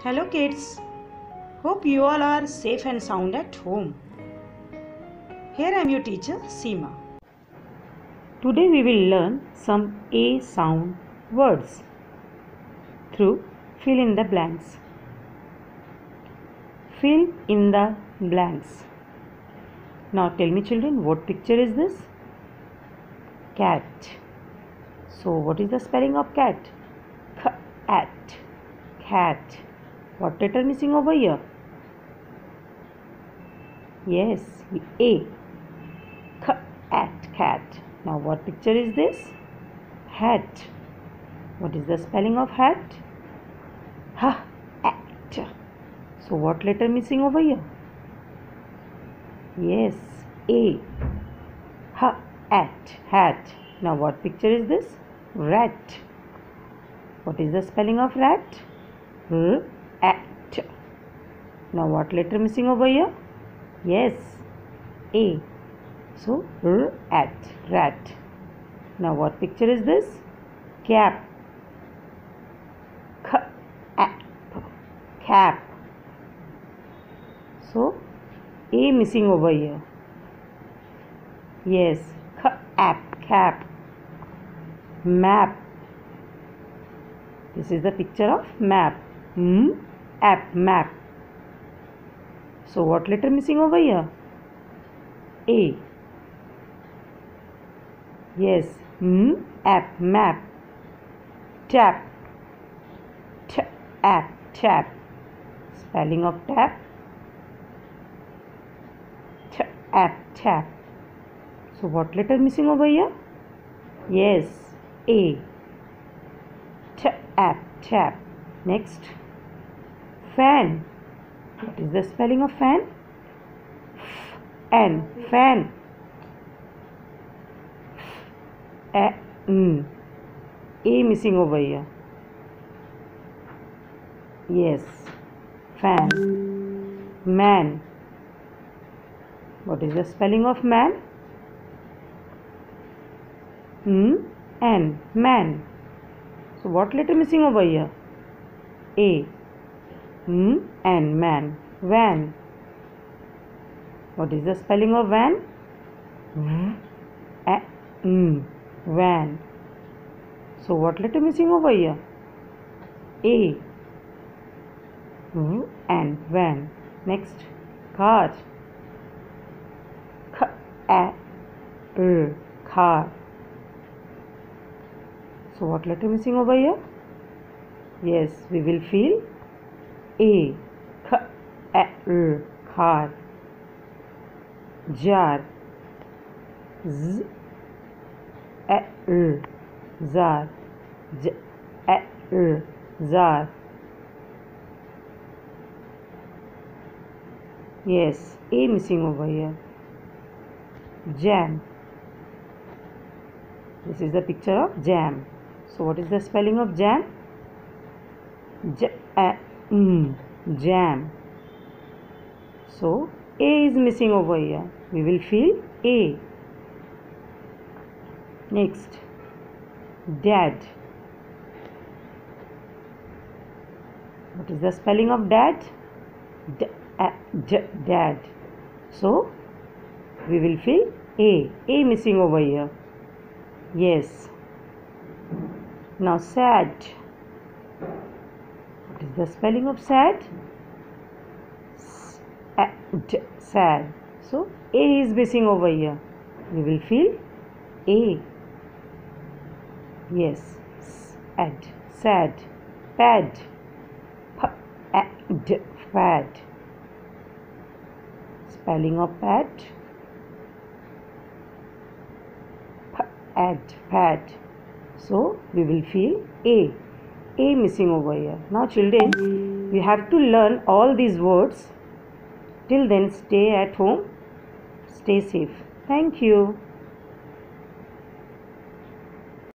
Hello kids, hope you all are safe and sound at home. Here I am your teacher Seema. Today we will learn some A sound words through fill in the blanks. Fill in the blanks. Now tell me children, what picture is this? Cat. So what is the spelling of cat? Cat. Cat. What letter missing over here? Yes, A. Cat. Now what picture is this? Hat. What is the spelling of hat? At. So what letter missing over here? Yes, A. Hat. Now what picture is this? Rat. What is the spelling of rat? At. Now what letter missing over here? Yes, A. So rat. Now what picture is this? Cap. Cap. So A missing over here. Yes, cap. Map. This is the picture of map. Map. So what letter missing over here? A. Yes, map. Tap. Tap. Spelling of tap. Tap. So what letter missing over here? Yes, A. Tap. Next, fan. What is the spelling of fan? Fan. A missing over here. Yes, fan. Man. What is the spelling of man? Man. So what letter missing over here? A. And man. Van. What is the spelling of van? Van. So what letter missing over here? A. And van. Next, car. Car. So what letter missing over here? Yes, we will feel A. Car. Jar. Zar. Zar. Yes, A missing over here. Jam. This is the picture of jam. So what is the spelling of jam? Jam. So A is missing over here. We will feel A. Next, dad. What is the spelling of dad? Dad. So we will feel A. A missing over here. Yes. Now sad. What is the spelling of sad? Sad. So A is missing over here. We will feel A. Yes. Sad. Pad. Pad. Spelling of pad. Pad. So we will feel A. A missing over here. Now children, we have to learn all these words. Till then, stay at home. Stay safe. Thank you.